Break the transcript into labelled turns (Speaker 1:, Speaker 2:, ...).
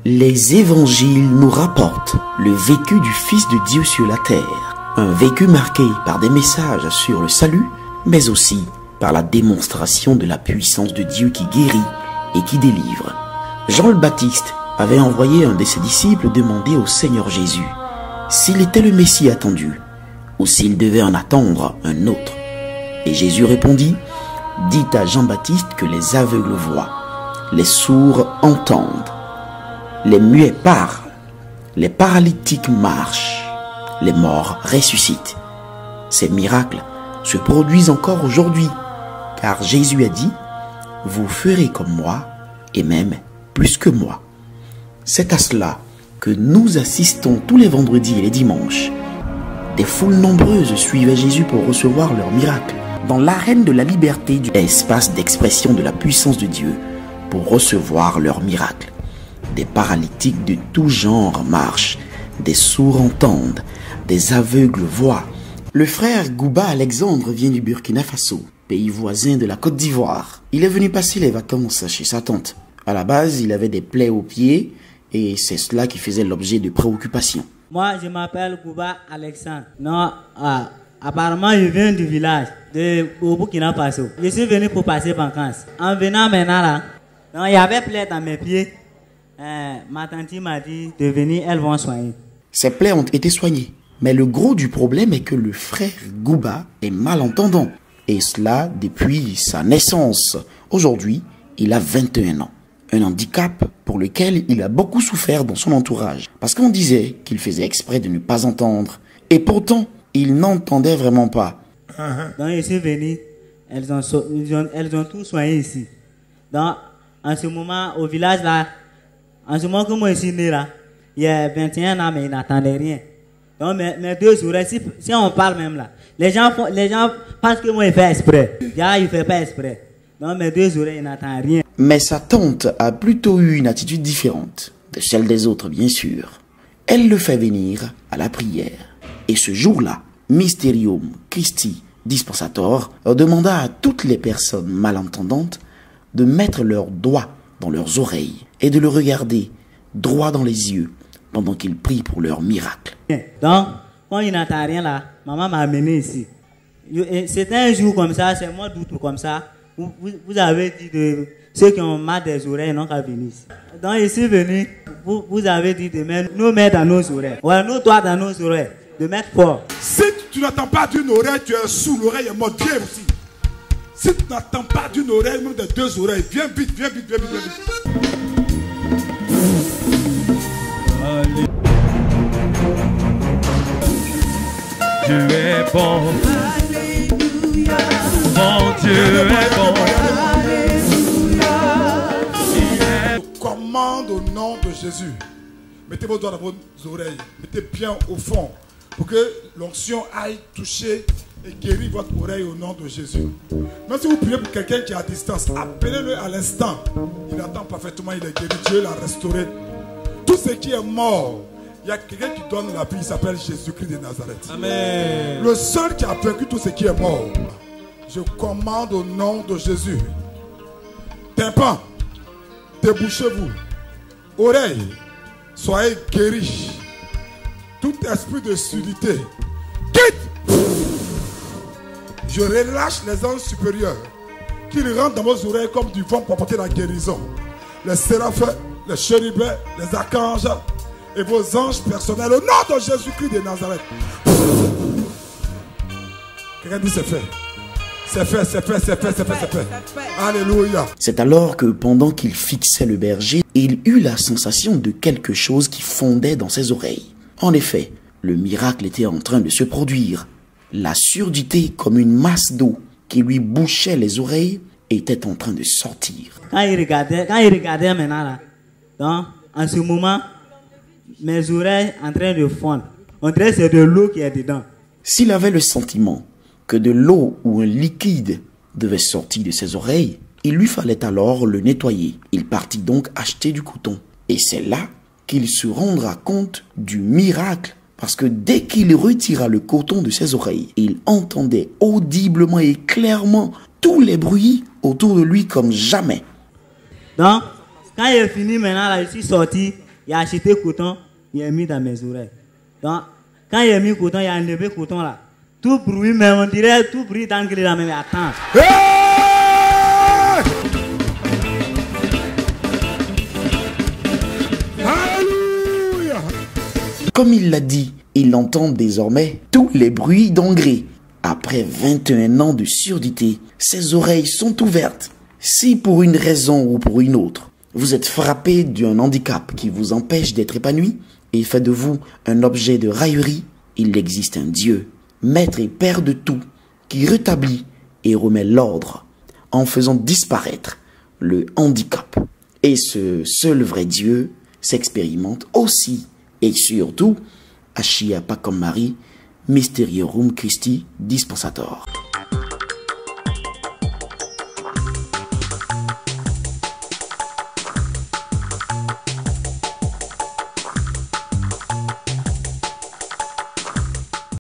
Speaker 1: Les évangiles nous rapportent le vécu du Fils de Dieu sur la terre. Un vécu marqué par des messages sur le salut, mais aussi par la démonstration de la puissance de Dieu qui guérit et qui délivre. Jean le Baptiste avait envoyé un de ses disciples demander au Seigneur Jésus s'il était le Messie attendu ou s'il devait en attendre un autre. Et Jésus répondit: « Dites à Jean-Baptiste que les aveugles voient, les sourds entendent, les muets parlent, les paralytiques marchent, les morts ressuscitent. » Ces miracles se produisent encore aujourd'hui, car Jésus a dit: « Vous ferez comme moi, et même plus que moi. » C'est à cela que nous assistons tous les vendredis et les dimanches. Des foules nombreuses suivaient Jésus pour recevoir leurs miracles dans l'arène de la liberté, du espace d'expression de la puissance de Dieu, pour recevoir leurs miracles. Des paralytiques de tout genre marchent, des sourds entendent, des aveugles voient. Le frère Gouba Alexandre vient du Burkina Faso, pays voisin de la Côte d'Ivoire. Il est venu passer les vacances chez sa tante. À la base, il avait des plaies aux pieds et c'est cela qui faisait l'objet de préoccupations.
Speaker 2: Moi, je m'appelle Gouba Alexandre. Non, apparemment, je viens du village de Burkina Faso. Je suis venu pour passer vacances. En venant maintenant là, il y avait plaies dans mes pieds. Ma tante m'a dit de venir, elles vont soigner.
Speaker 1: Ces plaies ont été soignées. Mais le gros du problème est que le frère Gouba est malentendant. Et cela depuis sa naissance. Aujourd'hui, il a 21 ans. Un handicap pour lequel il a beaucoup souffert dans son entourage. Parce qu'on disait qu'il faisait exprès de ne pas entendre. Et pourtant, il n'entendait vraiment pas.
Speaker 2: Donc je suis venu, elles ont tout soigné ici. Donc en ce moment, au village là, en ce moment que moi je suis né là, il y a 21 ans, mais il n'entendait rien. Donc mes deux oreilles, si on parle même là, les gens pensent que moi je fais exprès. Il ne fait pas exprès. Donc mes deux oreilles n'entendent rien.
Speaker 1: Mais sa tante a plutôt eu une attitude différente de celle des autres, bien sûr. Elle le fait venir à la prière. Et ce jour-là, Mysterium Christi Dispensator demanda à toutes les personnes malentendantes de mettre leurs doigts dans leurs oreilles et de le regarder droit dans les yeux pendant qu'il prie pour leur miracle.
Speaker 2: Donc, quand il n'entend rien là, maman m'a amené ici. C'était un jour comme ça, c'est moi d'août comme ça. Vous avez dit de ceux qui ont mal des oreilles n'ont qu'à venir ici. Donc je suis venu, vous avez dit de mettre nos mains dans nos oreilles. Ouais, nos doigts dans nos oreilles, de mettre fort.
Speaker 3: Si tu n'entends pas d'une oreille, tu es sous l'oreille est morte. Viens aussi. Si tu n'entends pas d'une oreille, même des deux oreilles, viens vite, viens vite, viens vite, viens vite.
Speaker 4: Dieu est bon. Mon Dieu est bon.
Speaker 3: Je commande au nom de Jésus. Mettez vos doigts dans vos oreilles. Mettez bien au fond pour que l'onction aille toucher et guérir votre oreille au nom de Jésus. Même si vous priez pour quelqu'un qui est à distance, appelez-le à l'instant. Il attend parfaitement, il est guéri. Dieu l'a restauré. Tout ce qui est mort, il y a quelqu'un qui donne la vie, il s'appelle Jésus-Christ de Nazareth.
Speaker 4: Amen.
Speaker 3: Le seul qui a vaincu tout ce qui est mort. Je commande au nom de Jésus. Tympan, débouchez-vous. Oreilles, soyez guéris. Tout esprit de surdité, quitte. Je relâche les anges supérieurs qui rentrent dans vos oreilles comme du vent pour apporter la guérison. Les séraphins, les chérubins, les archanges et vos anges personnels au nom de Jésus-Christ de Nazareth. Quelqu'un dit c'est fait. C'est fait, c'est fait, c'est fait, c'est fait, c'est fait. Alléluia.
Speaker 1: C'est alors que pendant qu'il fixait le berger, il eut la sensation de quelque chose qui fondait dans ses oreilles. En effet, le miracle était en train de se produire. La surdité, comme une masse d'eau qui lui bouchait les oreilles, était en train de sortir.
Speaker 2: Quand il regardait maintenant là, donc, en ce moment, mes oreilles en train de fondre. On dirait que c'est de l'eau qui est dedans.
Speaker 1: S'il avait le sentiment que de l'eau ou un liquide devait sortir de ses oreilles, il lui fallait alors le nettoyer. Il partit donc acheter du coton. Et c'est là qu'il se rendra compte du miracle. Parce que dès qu'il retira le coton de ses oreilles, il entendait audiblement et clairement tous les bruits autour de lui comme jamais.
Speaker 2: Donc, quand il est fini maintenant, là, je suis sorti. il a acheté coton, il a mis dans mes oreilles. Donc, quand il a mis coton, il a enlevé coton là. Tout bruit, mais on dirait tout bruit d'anglais là, mais attends.
Speaker 3: Hey! Alléluia!
Speaker 1: Comme il l'a dit, il entend désormais tous les bruits d'engrais. Après 21 ans de surdité, ses oreilles sont ouvertes. Si pour une raison ou pour une autre, vous êtes frappé d'un handicap qui vous empêche d'être épanoui et fait de vous un objet de raillerie, il existe un Dieu, Maître et Père de tout, qui rétablit et remet l'ordre en faisant disparaître le handicap. Et ce seul vrai Dieu s'expérimente aussi et surtout, Achia Pacom Marie, Mysteriorum Christi Dispensator.